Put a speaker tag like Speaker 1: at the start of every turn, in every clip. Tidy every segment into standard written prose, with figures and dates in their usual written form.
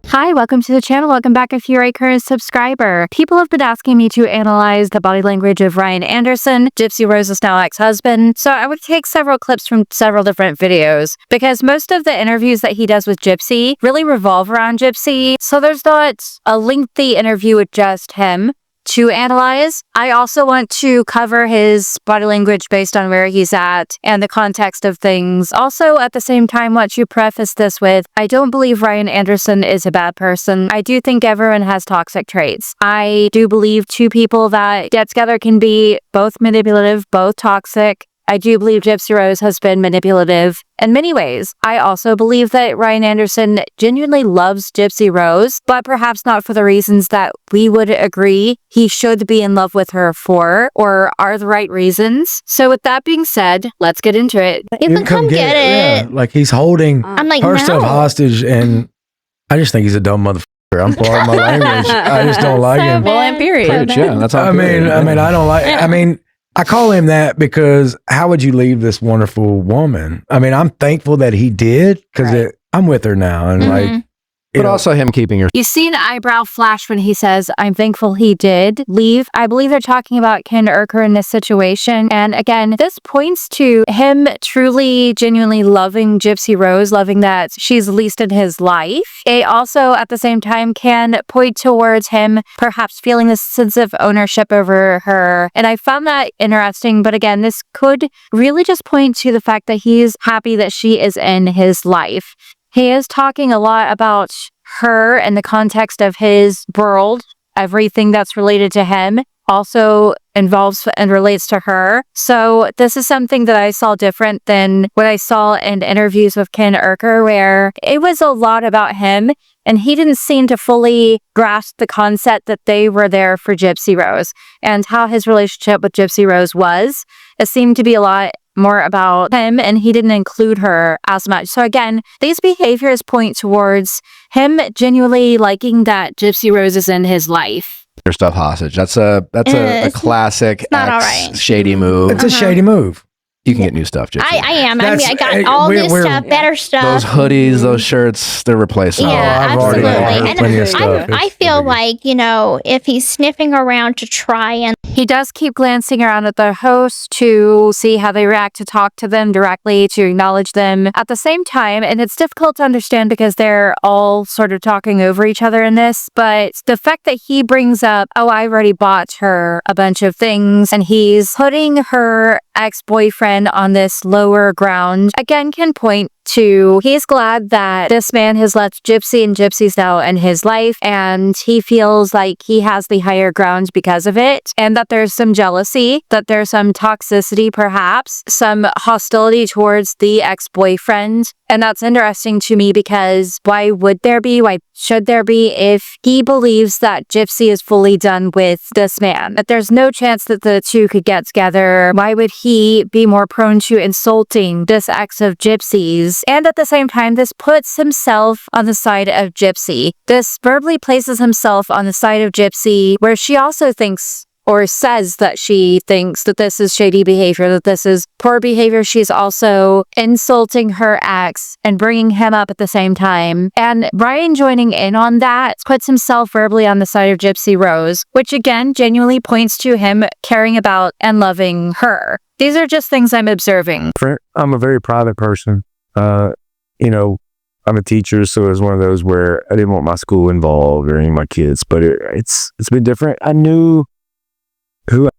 Speaker 1: Hi, welcome to the channel. Welcome back if you're a current subscriber. People have been asking me to analyze the body language of Ryan Anderson, Gypsy Rose's now ex-husband. So I would take several clips from several different videos because most of the interviews that he does with Gypsy really revolve around Gypsy. So there's not a lengthy interview with just him to analyze. I also want to cover his body language based on where he's at and the context of things. Also, at the same time, want to preface this with, I don't believe Ryan Anderson is a bad person. I do think everyone has toxic traits. I do believe two people that get together can be both manipulative, both toxic. I do believe Gypsy Rose has been manipulative in many ways. I also believe that Ryan Anderson genuinely loves Gypsy Rose, but perhaps not for the reasons that we would agree he should be in love with her for, or are the right reasons. So with that being said, let's get into it.
Speaker 2: You can come get it.
Speaker 3: Yeah, like he's holding
Speaker 2: I'm like,
Speaker 3: her stuff
Speaker 2: no.
Speaker 3: hostage, and I just think he's a dumb motherfucker. I'm pardon my language. I just don't like him.
Speaker 4: Well, and period.
Speaker 2: So bad.
Speaker 4: Yeah, that's all.
Speaker 3: I mean, I don't like. I mean, I call him that because how would you leave this wonderful woman? I mean, I'm thankful that he did because I'm with her now, and like,
Speaker 4: But also him keeping her.
Speaker 1: You see an eyebrow flash when he says, I'm thankful he did leave. I believe they're talking about Ken Urker in this situation. And again, this points to him truly, genuinely loving Gypsy Rose, loving that she's least in his life. It also, at the same time, can point towards him perhaps feeling this sense of ownership over her. And I found that interesting. But again, this could really just point to the fact that he's happy that she is in his life. He is talking a lot about her in the context of his world. Everything that's related to him also involves and relates to her. So this is something that I saw different than what I saw in interviews with Ken Urker, where it was a lot about him and he didn't seem to fully grasp the concept that they were there for Gypsy Rose and how his relationship with Gypsy Rose was. It seemed to be a lot more about him and he didn't include her as much. So again, these behaviors point towards him genuinely liking that Gypsy Rose is in his life.
Speaker 4: Her stuff hostage. That's a classic
Speaker 2: not all
Speaker 4: ex
Speaker 2: right.
Speaker 4: shady move.
Speaker 3: it's a shady move.
Speaker 4: You can get new stuff, Gypsy.
Speaker 2: I am. I mean, I got
Speaker 3: That's-
Speaker 2: all
Speaker 3: we're-
Speaker 2: this
Speaker 3: we're-
Speaker 2: stuff, better stuff.
Speaker 4: Those hoodies, those shirts, they're replaceable.
Speaker 2: Yeah,
Speaker 3: I've already
Speaker 2: absolutely.
Speaker 3: got
Speaker 2: And
Speaker 3: plenty of stuff.
Speaker 2: I feel like, if he's sniffing around to try and
Speaker 1: He does keep glancing around at the host to see how they react, to talk to them directly, to acknowledge them at the same time. And it's difficult to understand because they're all sort of talking over each other in this. But the fact that he brings up, oh, I already bought her a bunch of things, and he's putting her ex-boyfriend on this lower ground, again, can point to he's glad that this man has left Gypsy and Gypsy's now in his life, and he feels like he has the higher ground because of it, and that there's some jealousy, that there's some toxicity, perhaps some hostility towards the ex-boyfriend. And that's interesting to me because why would there be? Why should there be if he believes that Gypsy is fully done with this man? That there's no chance that the two could get together. Why would he be more prone to insulting this ex of Gypsy's? And at the same time, this puts himself on the side of Gypsy. This verbally places himself on the side of Gypsy, where she also thinks or says that she thinks that this is shady behavior, that this is poor behavior. She's also insulting her ex and bringing him up at the same time. And Ryan joining in on that puts himself verbally on the side of Gypsy Rose, which again genuinely points to him caring about and loving her. These are just things I'm observing.
Speaker 5: I'm a very private person. I'm a teacher, so it's one of those where I didn't want my school involved or any of my kids, but it's been different. I knew who.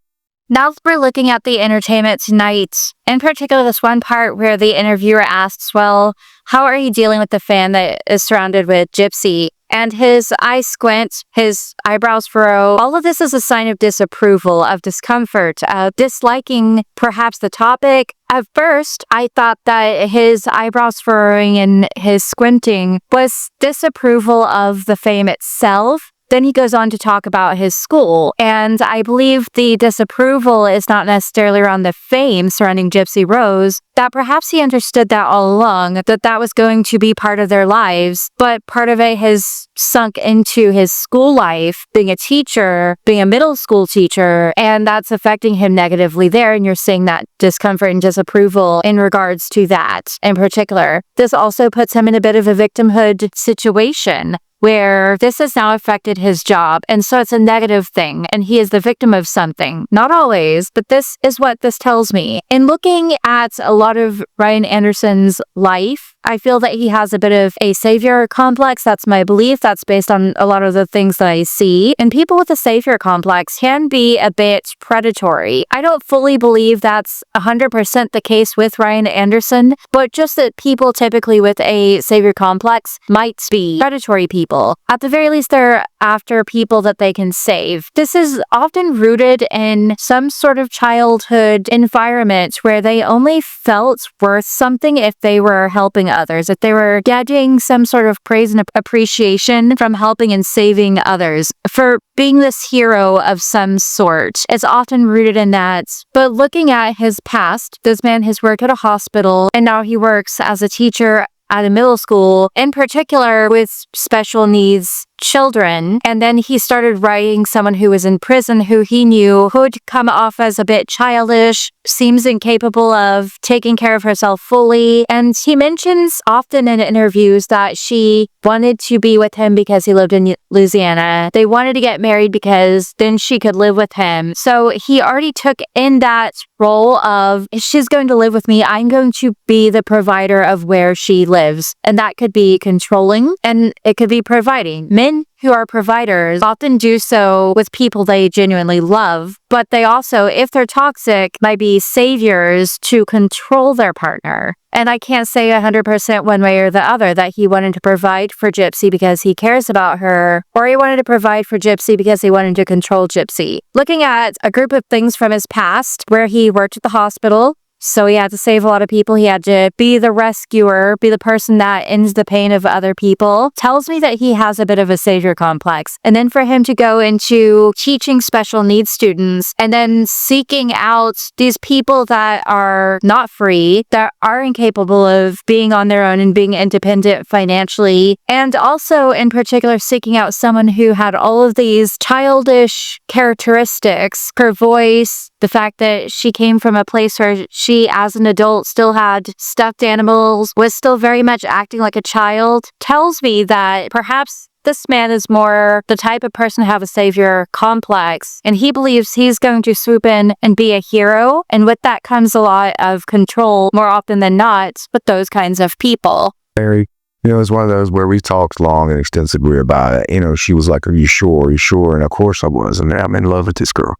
Speaker 1: Now that we're looking at the entertainment tonight, in particular this one part where the interviewer asks, well, how are you dealing with the fan that is surrounded with Gypsy? And his eyes squint, his eyebrows furrow. All of this is a sign of disapproval, of discomfort, of disliking perhaps the topic. At first, I thought that his eyebrows furrowing and his squinting was disapproval of the fame itself. Then he goes on to talk about his school, and I believe the disapproval is not necessarily around the fame surrounding Gypsy Rose, that perhaps he understood that all along, that that was going to be part of their lives, but part of it has sunk into his school life, being a teacher, being a middle school teacher, and that's affecting him negatively there, and you're seeing that discomfort and disapproval in regards to that in particular. This also puts him in a bit of a victimhood situation. where this has now affected his job. And so it's a negative thing and he is the victim of something. Not always, but this is what this tells me. In looking at a lot of Ryan Anderson's life, I feel that he has a bit of a savior complex. That's my belief. That's based on a lot of the things that I see. And people with a savior complex can be a bit predatory. I don't fully believe that's 100% the case with Ryan Anderson, but just that people typically with a savior complex might be predatory people. At the very least, they're after people that they can save. This is often rooted in some sort of childhood environment where they only felt worth something if they were helping others, if they were getting some sort of praise and appreciation from helping and saving others. For being this hero of some sort, it's often rooted in that. But looking at his past, this man has worked at a hospital and now he works as a teacher at a middle school, in particular with special needs children. And then he started writing someone who was in prison who he knew could come off as a bit childish, seems incapable of taking care of herself fully. And he mentions often in interviews that she wanted to be with him because he lived in Louisiana. They wanted to get married because then she could live with him. So he already took in that role of, if she's going to live with me, I'm going to be the provider of where she lives. And that could be controlling and it could be providing. Men who are providers often do so with people they genuinely love, but they also, if they're toxic, might be saviors to control their partner. And I can't say 100% one way or the other that he wanted to provide for Gypsy because he cares about her, or he wanted to provide for Gypsy because he wanted to control Gypsy. Looking at a group of things from his past where he worked at the hospital, so he had to save a lot of people. He had to be the rescuer, be the person that ends the pain of other people. Tells me that he has a bit of a savior complex. And then for him to go into teaching special needs students and then seeking out these people that are not free, that are incapable of being on their own and being independent financially. And also in particular, seeking out someone who had all of these childish characteristics, her voice, the fact that she came from a place where she, as an adult, still had stuffed animals, was still very much acting like a child, tells me that perhaps this man is more the type of person to have a savior complex, and he believes he's going to swoop in and be a hero, and with that comes a lot of control, more often than not, with those kinds of people.
Speaker 5: Mary, it's one of those where we talked long and extensively about it. She was like, are you sure? Are you sure? And of course I was. And I'm in love with this girl.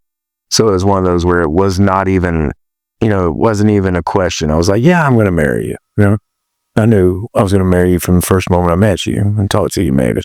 Speaker 5: So it was one of those where it was not even, it wasn't even a question. I was like, yeah, I'm going to marry you. I knew I was going to marry you from the first moment I met you and talked to you, maybe.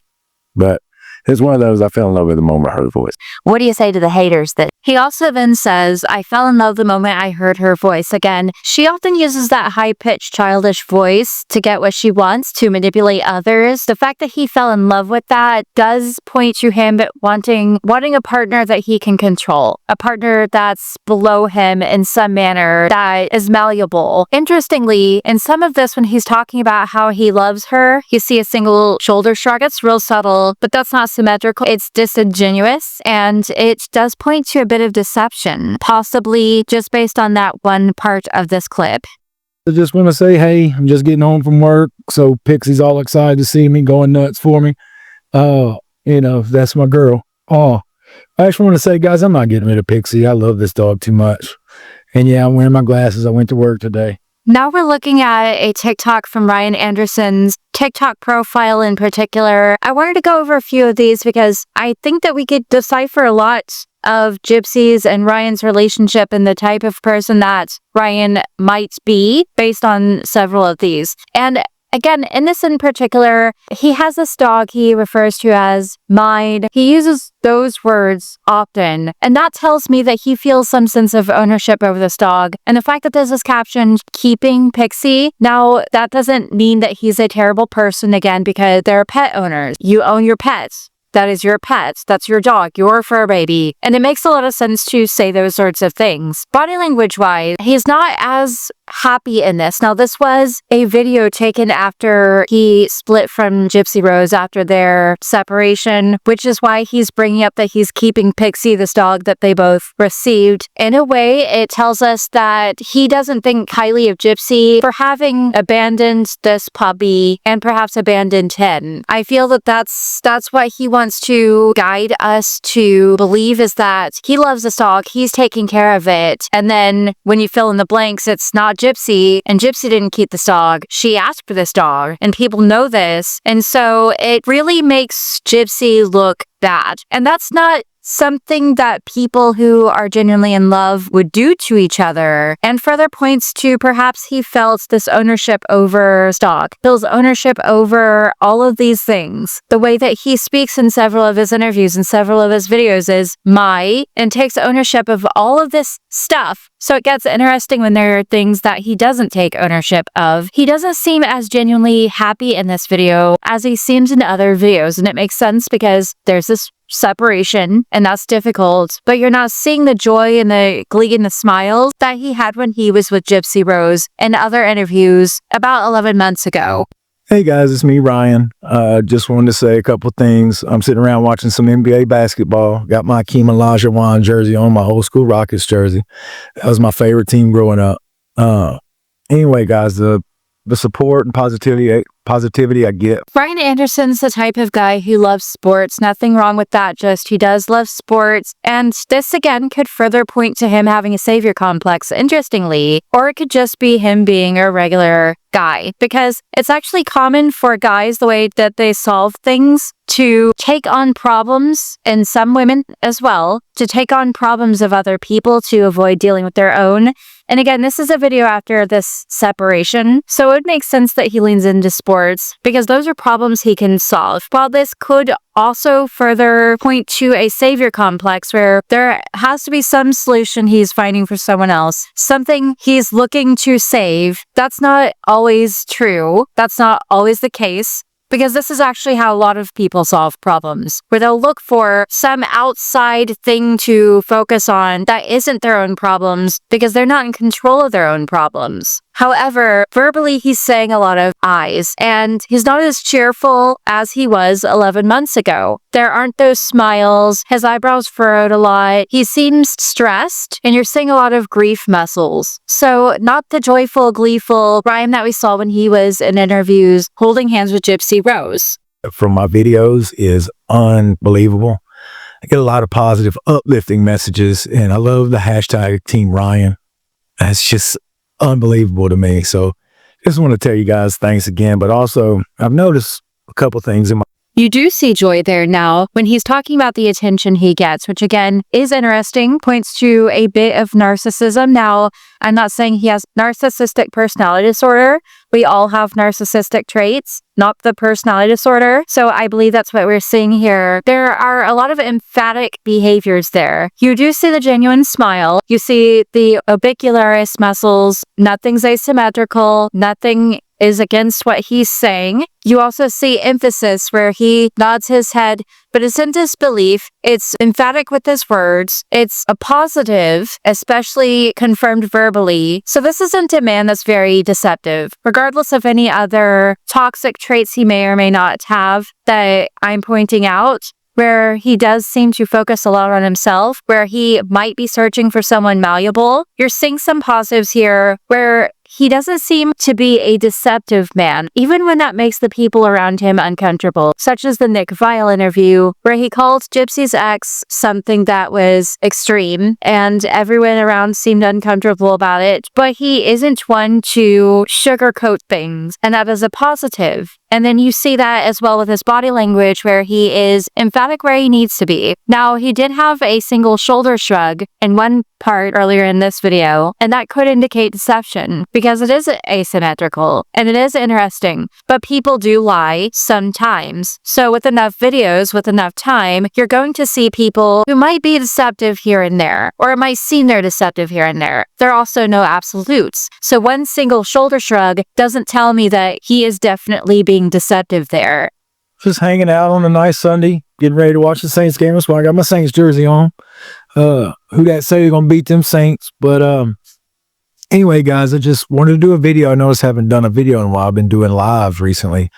Speaker 5: But it's one of those, I fell in love with the moment I heard her voice.
Speaker 1: What do you say to the haters that he also then says, I fell in love the moment I heard her voice. Again, she often uses that high-pitched childish voice to get what she wants, to manipulate others. The fact that he fell in love with that does point to him wanting a partner that he can control, a partner that's below him in some manner, that is malleable. Interestingly, in some of this, when he's talking about how he loves her, you see a single shoulder shrug. It's real subtle, but that's not symmetrical. It's disingenuous, and it does point to a bit of deception, possibly just based on that one part of this clip.
Speaker 6: I just want to say, hey, I'm just getting home from work, so Pixie's all excited to see me, going nuts for me. That's my girl. Oh, I just want to say, guys, I'm not getting rid of Pixie. I love this dog too much. And yeah, I'm wearing my glasses. I went to work today.
Speaker 1: Now we're looking at a TikTok from Ryan Anderson's TikTok profile in particular. I wanted to go over a few of these because I think that we could decipher a lot of Gypsy's and Ryan's relationship and the type of person that Ryan might be based on several of these. And again, in this in particular, he has this dog he refers to as mine. He uses those words often, and that tells me that he feels some sense of ownership over this dog. And the fact that this is captioned keeping Pixie, now that doesn't mean that he's a terrible person, again, because they're pet owners. You own your pets. That is your pet. That's your dog, your fur baby. And it makes a lot of sense to say those sorts of things. Body language wise, he's not as happy in this. Now, this was a video taken after he split from Gypsy Rose after their separation, which is why he's bringing up that he's keeping Pixie, this dog that they both received. In a way, it tells us that he doesn't think highly of Gypsy for having abandoned this puppy and perhaps abandoned him. I feel that that's what he wants to guide us to believe, is that he loves this dog, he's taking care of it, and then when you fill in the blanks, it's not Gypsy, and Gypsy didn't keep this dog. She asked for this dog, and people know this, and so it really makes Gypsy look bad. And that's not something that people who are genuinely in love would do to each other, and further points to perhaps he felt this ownership over his dog, feels ownership over all of these things. The way that he speaks in several of his interviews and several of his videos is my, and takes ownership of all of this stuff. So it gets interesting when there are things that he doesn't take ownership of. He doesn't seem as genuinely happy in this video as he seems in other videos, and it makes sense because there's this separation and that's difficult, but you're not seeing the joy and the glee and the smiles that he had when he was with Gypsy Rose in other interviews about 11 months ago.
Speaker 6: Hey guys, it's me, Ryan. Just wanted to say a couple things. I'm sitting around watching some NBA basketball. Got my Hakeem Olajuwon jersey on, my old school Rockets jersey. That was my favorite team growing up. Anyway, guys, the support and positivity I get.
Speaker 1: Ryan Anderson's the type of guy who loves sports. Nothing wrong with that, just he does love sports. And this again could further point to him having a savior complex, interestingly, or it could just be him being a regular guy, because it's actually common for guys, the way that they solve things, to take on problems, and some women as well, to take on problems of other people to avoid dealing with their own. And again, this is a video after this separation, so it would make sense that he leans into sports because those are problems he can solve. While this could also further point to a savior complex where there has to be some solution he's finding for someone else, something he's looking to save. That's not always true. That's not always the case. Because this is actually how a lot of people solve problems, where they'll look for some outside thing to focus on that isn't their own problems because they're not in control of their own problems. However, verbally, he's saying a lot of I's, and he's not as cheerful as he was 11 months ago. There aren't those smiles, his eyebrows furrowed a lot, he seems stressed, and you're seeing a lot of grief muscles. So not the joyful, gleeful Ryan that we saw when he was in interviews holding hands with Gypsy Rose.
Speaker 6: From my videos is unbelievable. I get a lot of positive, uplifting messages, and I love the hashtag Team Ryan. That's just unbelievable to me. So just want to tell you guys thanks again, but also I've noticed a couple things in my
Speaker 1: You do see joy there now when he's talking about the attention he gets, which again is interesting, points to a bit of narcissism. Now, I'm not saying he has narcissistic personality disorder. We all have narcissistic traits, not the personality disorder. So I believe that's what we're seeing here. There are a lot of emphatic behaviors there. You do see the genuine smile. You see the orbicularis muscles. Nothing's asymmetrical. Nothing is against what he's saying. You also see emphasis where he nods his head, but it's in disbelief. It's emphatic with his words. It's a positive, especially confirmed verbally. So this isn't a man that's very deceptive, regardless of any other toxic traits he may or may not have that I'm pointing out, where he does seem to focus a lot on himself, where he might be searching for someone malleable. You're seeing some positives here where he doesn't seem to be a deceptive man, even when that makes the people around him uncomfortable, such as the Nick Vile interview, where he called Gypsy's ex something that was extreme, and everyone around seemed uncomfortable about it, but he isn't one to sugarcoat things, and that is a positive. And then you see that as well with his body language, where he is emphatic where he needs to be. Now, he did have a single shoulder shrug in one part earlier in this video, and that could indicate deception because it is asymmetrical and it is interesting. But people do lie sometimes. So with enough videos, with enough time, you're going to see people who might be deceptive here and there, or it might seem they're deceptive here and there. There are also no absolutes. So one single shoulder shrug doesn't tell me that he is definitely being deceptive there.
Speaker 6: just hanging out on a nice Sunday, getting ready to watch the Saints game. That's why I got my Saints jersey on. Who that say they're gonna beat them Saints? But Anyway, guys, I just wanted to do a video. I noticed I haven't done a video in a while. I've been doing lives recently.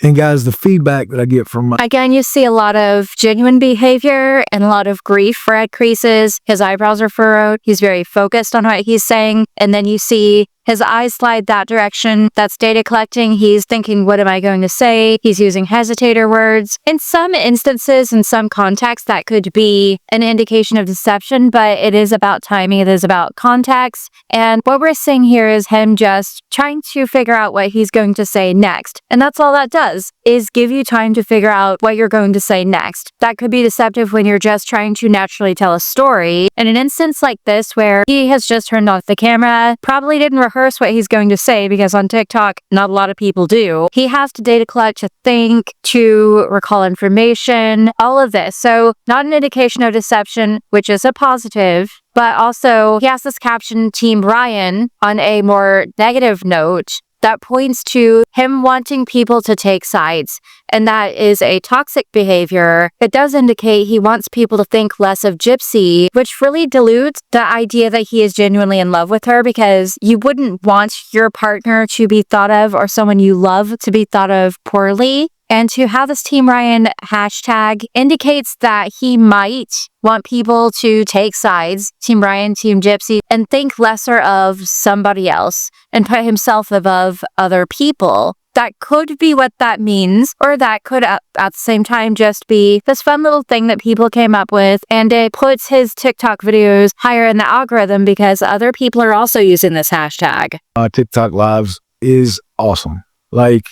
Speaker 6: And guys, the feedback that I get from my
Speaker 1: Again, you see a lot of genuine behavior and a lot of grief. Red creases, his eyebrows are furrowed. He's very focused on what he's saying. And then you see his eyes slide that direction. That's data collecting. He's thinking, what am I going to say? He's using hesitator words. In some instances, in some contexts, that could be an indication of deception, but it is about timing. It is about context. And what we're seeing here is him just trying to figure out what he's going to say next. And that's all that does, is give you time to figure out what you're going to say next. That could be deceptive when you're just trying to naturally tell a story. In an instance like this, where he has just turned off the camera, probably didn't rehearse what he's going to say, because on TikTok, not a lot of people do. He has to data collect, to think, to recall information, all of this. So not an indication of deception, which is a positive. But also, he has this caption, Team Ryan, on a more negative note that points to him wanting people to take sides. And that is a toxic behavior. It does indicate he wants people to think less of Gypsy, which really dilutes the idea that he is genuinely in love with her, because you wouldn't want your partner to be thought of, or someone you love to be thought of, poorly. And to have this Team Ryan hashtag indicates that he might want people to take sides, Team Ryan, Team Gypsy, and think lesser of somebody else and put himself above other people. That could be what that means, or that could at the same time just be this fun little thing that people came up with, and it puts his TikTok videos higher in the algorithm because other people are also using this hashtag.
Speaker 6: TikTok lives is awesome. Like,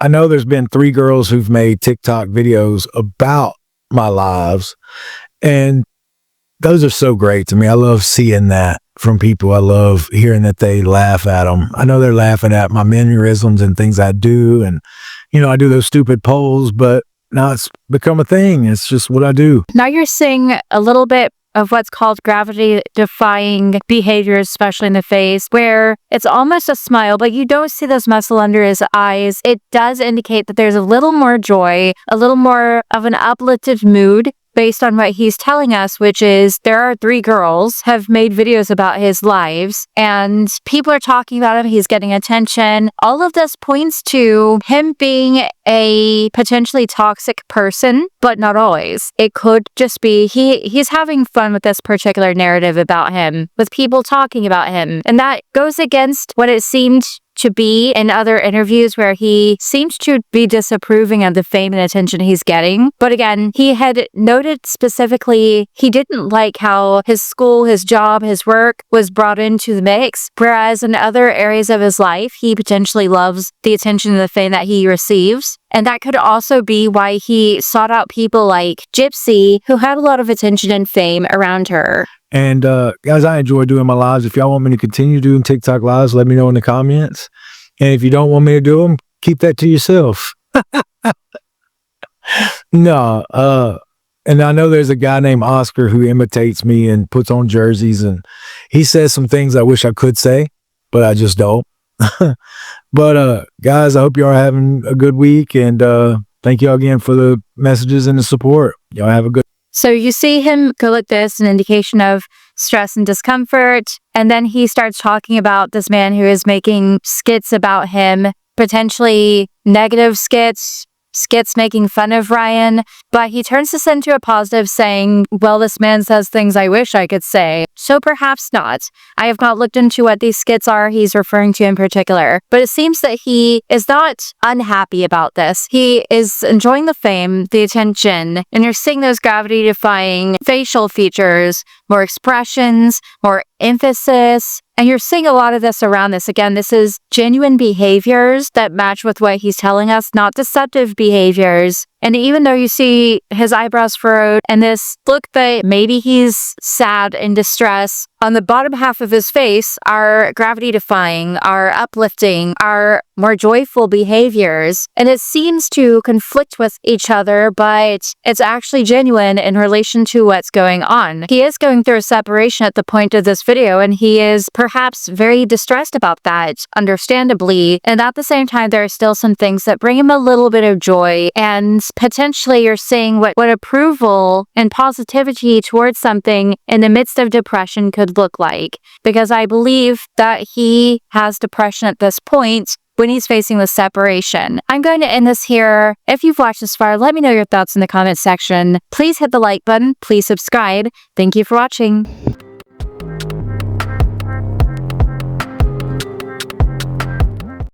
Speaker 6: I know there's been 3 girls who've made TikTok videos about my lives, and those are so great to me. I love seeing that from people. I love hearing that they laugh at them. I know they're laughing at my mannerisms and things I do, and, you know, I do those stupid polls, but now it's become a thing. It's just what I do.
Speaker 1: Now you're seeing a little bit of what's called gravity-defying behaviors, especially in the face, where it's almost a smile, but you don't see this muscle under his eyes. It does indicate that there's a little more joy, a little more of an uplifted mood based on what he's telling us, which is there are 3 girls have made videos about his lives, and people are talking about him. He's getting attention. All of this points to him being a potentially toxic person, but not always. It could just be he's having fun with this particular narrative about him, with people talking about him. And that goes against what it seemed to be in other interviews, where he seemed to be disapproving of the fame and attention he's getting. But again, he had noted specifically he didn't like how his school, his job, his work was brought into the mix, whereas in other areas of his life, he potentially loves the attention and the fame that he receives. And that could also be why he sought out people like Gypsy, who had a lot of attention and fame around her.
Speaker 6: And guys, I enjoy doing my lives. If y'all want me to continue doing TikTok lives, let me know in the comments. And if you don't want me to do them, keep that to yourself. No, and I know there's a guy named Oscar who imitates me and puts on jerseys, and he says some things I wish I could say, but I just don't. But guys, I hope y'all are having a good week, and thank y'all again for the messages and the support. Y'all have a good.
Speaker 1: So you see him go like this, an indication of stress and discomfort. And then he starts talking about this man who is making skits about him, potentially negative skits making fun of Ryan. But he turns this into a positive, saying, well, this man says things I wish I could say. So perhaps not. I have not looked into what these skits are he's referring to in particular. But it seems that he is not unhappy about this. He is enjoying the fame, the attention, and you're seeing those gravity-defying facial features, more expressions, more emphasis. And you're seeing a lot of this around this. Again, this is genuine behaviors that match with what he's telling us, not deceptive behaviors. And even though you see his eyebrows furrowed and this look that maybe he's sad and distressed, on the bottom half of his face are gravity-defying, are uplifting, are more joyful behaviors. And it seems to conflict with each other, but it's actually genuine in relation to what's going on. He is going going through a separation at the point of this video, and he is perhaps very distressed about that, understandably. And at the same time, there are still some things that bring him a little bit of joy, and potentially you're seeing what approval and positivity towards something in the midst of depression could look like. Because I believe that he has depression at this point when he's facing the separation. I'm going to end this here. If you've watched this far, let me know your thoughts in the comment section. Please hit the like button. Please subscribe. Thank you for watching.